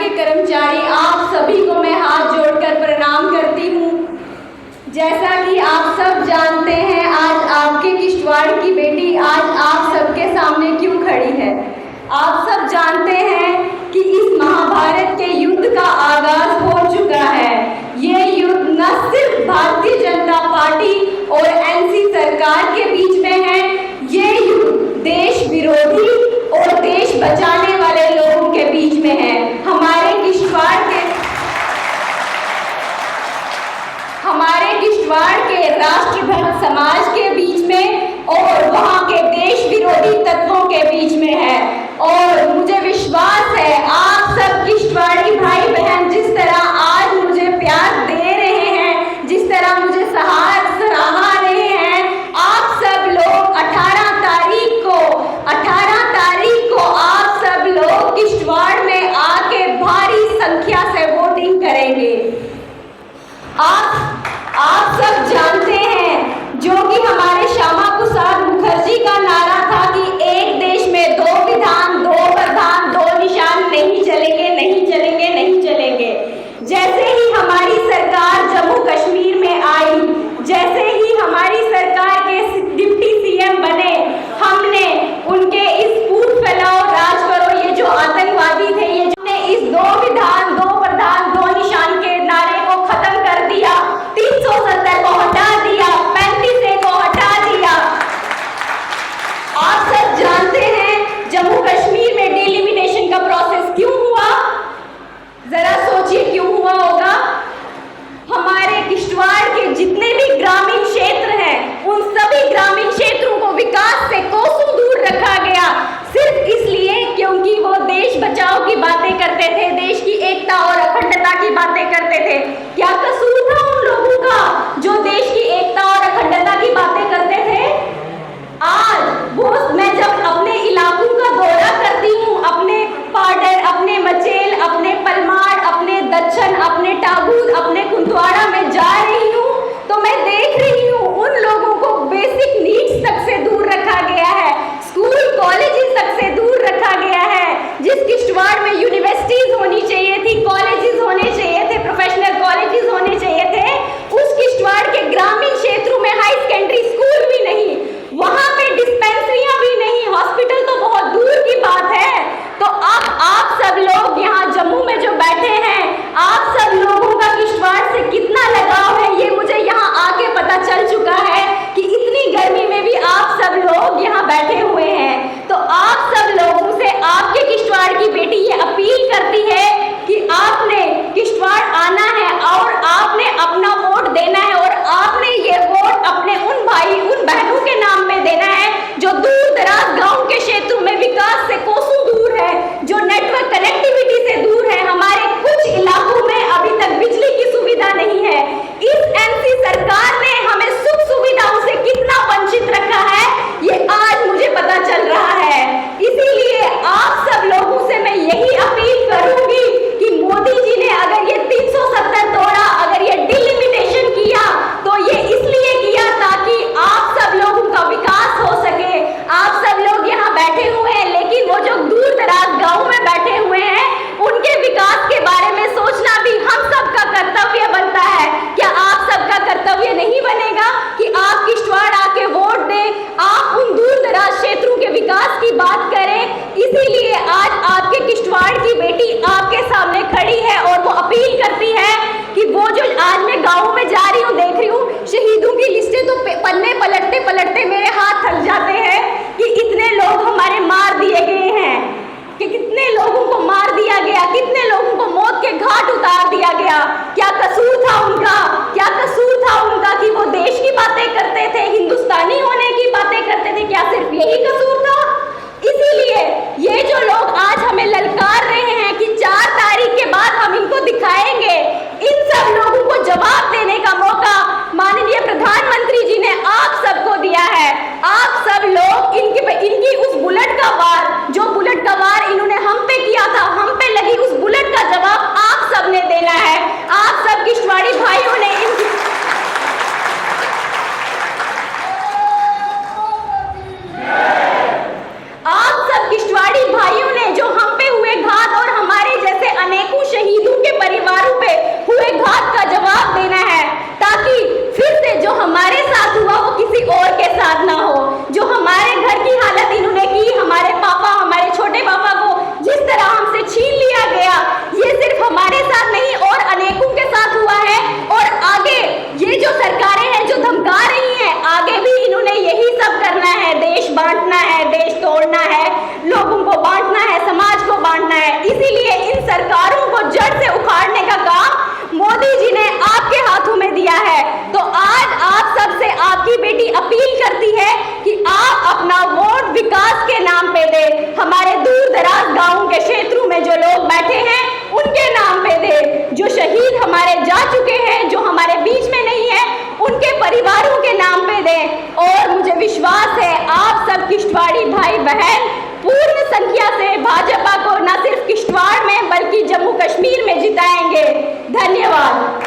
के कर्मचारी, आप सभी को मैं हाथ जोड़कर प्रणाम करती हूँ। जैसा कि आप सब जानते हैं, आज आपके किश्तवाड़ की बेटी आज आप सबके सामने क्यों खड़ी है। आप सब जानते हैं कि इस महाभारत के युद्ध का आगाज हो चुका है। ये युद्ध न सिर्फ भारतीय जनता पार्टी और एनसी सरकार के बीच में है, ये युद्ध देश विरोधी और देश बचाने वाले लोगों के बीच में है। हमारे किश्तवाड़ के राष्ट्रभक्त समाज के बीच में और वहाँ के देश विरोधी तत्वों के बीच में है। और मुझे विश्वास है आप सब किश्तवाड़ी भाई बहन जिस तरह आज मुझे प्यार दे रहे हैं, जिस तरह मुझे सराहा रहे हैं, आप सब लोग 18 तारीख को आप सब लोग किश्तवाड़ में आके भारी संख्या से वोटिंग करेंगे। आप सब जानते हैं जो कि हमारे श्यामा प्रसाद मुखर्जी का नारा था कि एक देश में 2 विधान, 2 प्रधान, 2 निशान, नहीं चलेंगे, नहीं चलेंगे, नहीं चलेंगे। जैसे ही हमारी सरकार जम्मू कश्मीर में आई, जैसे ही हमारी सरकार के डिप्टी सीएम बने, हमने उनके इस फूट फैलाओ राज करो, ये जो आतंकवादी थे, ये जो ने इस 2 विधान, 2 प्रधान, 2 निशान के नारे को खत्म कर दिया, 370 को हटा दिया, 35A को हटा दिया। आप सब जानते हैं जम्मू कश्मीर में डिलिमिटेशन का प्रोसेस क्यों हुआ? जरा सोचिए क्यों हुआ होगा। हमारे किश्तवाड़ के जितने भी ग्रामीण क्षेत्र हैं, उन सभी ग्रामीण क्षेत्रों को विकास से कोसों दूर रखा गया, सिर्फ इसलिए क्योंकि वो देश बचाओ की बातें करते थे, देश की एकता और अखंडता की बातें करते थे। क्या कसूर था उन लोगों का जो देश की एकता और अखंडता की बातें करते थे? आज वो मैं जब अपने इलाकों का दौरा करती हूँ, अपने पाडर, अपने मचेल, अपने पलमाड़, अपने दच्छन, अपने टाबूर, अपने कुंदवाड़ा में जा रही हूँ, तो मैं देख रही हूँ उन लोगों को बेसिक नीड्स तक से दूर रखा गया है, स्कूल कॉलेजेस तक से दूर रखा गया है। जिस किश्तवाड़ में यूनिवर्सिटीज होनी चाहिए थी, कॉलेजेस होने चाहिए थे, प्रोफेशनल कॉलेजेस होने चाहिए थे, उस किश्तवाड़ के ग्रामीण क्षेत्रों में हाई सेकेंडरी स्कूल भी नहीं, वहां पे डिस्पेंसरियां भी नहीं, हॉस्पिटल तो बहुत दूर की बात है। तो आप सब लोग यहाँ जम्मू में जो बैठे हैं, आप सब लोगों का किश्तवाड़ से कितना लगाव है, ये मुझे यहाँ आके पता चल चुका है कि इतनी गर्मी में भी आप सब लोग यहाँ बैठे हुए हैं। तो आप सब लोगों से आपके किश्तवाड़ की बेटी ये अपील करती है कि आपने किश्तवाड़ आना है और आपने अपना वोट देना है, और आपने ये वोट अपने उन भाई, उन बहनों के नाम में देना है जो दूर दराज गांव के क्षेत्रों में विकास से कोसों दूर है, जो नेटवर्क कनेक्टिविटी से दूर है। हमारे कुछ इलाकों में अभी तक बिजली की सुविधा नहीं है। इस एनसी सरकार ने हमें सुख सुविधाओं से कितना वंचित रखा है, ये आज मुझे पता चल रहा है। इसीलिए आप सब लोगों से मैं यही अपील करूंगी कि मोदी जी ने अगर ये 370 तोड़ा, अगर ये डिलिमिटेशन किया, तो ये इसलिए किया ताकि आप सब लोगों का विकास हो सके। आप सब लोग यहाँ बैठे हुए हैं, लेकिन वो जो दूर दराज गांव में बैठे हुए हैं, उनके विकास के बारे में सोचना भी हम सबका कर्तव्य बनता है। क्या आप सबका कर्तव्य नहीं बनेगा कि आप किश्तवाड़ आके वोट दें, आप उन दूर दराज क्षेत्रों के विकास की बात करें? इसीलिए आज आपके किश्तवाड़ की बेटी आपके सामने खड़ी है और वो अपील करती है कि वो जो आज मैं गाँव में जा रही हूँ, देख रही हूँ शहीदों की लिस्टें, तो पन्ने पलटते पलटते मेरे हाथ थक जाते हैं कि इतने लोग हमारे मार दिए गए हैं, कि कितने लोगों को मार दिया गया, कितने लोगों को मौत के घाट उतार दिया गया। क्या कसूर था उनका? क्या कसूर था उनका कि वो देश की बातें करते थे, हिंदुस्तानी होने की बातें करते थे? क्या सिर्फ यही कसूर था? इसीलिए ये जो लोग आज हमें ललकार रहे हैं कि 4 तारीख के बाद हम इनको दिखाएंगे, इन सब लोगों को जवाब देने का मौका माननीय प्रधानमंत्री जी ने आप सबको दिया है। आप सब लोग इनकी उस बुलेट का वार, जो बुलेट का वार इन्होंने हम पे किया था, हम पे लगी उस बुलेट का जवाब आप सब ने देना है। आप सब किश्तवाड़ी भाइयों ने इनकी नाम पे दे, हमारे दूर दराज गाँव के क्षेत्रों में जो लोग बैठे हैं उनके नाम पे दे, जो शहीद हमारे जा चुके हैं, जो हमारे बीच में नहीं है, उनके परिवारों के नाम पे दे। और मुझे विश्वास है आप सब किश्तवाड़ी भाई बहन पूर्ण संख्या से भाजपा को न सिर्फ किश्तवाड़ में बल्कि जम्मू कश्मीर में जिताएंगे। धन्यवाद।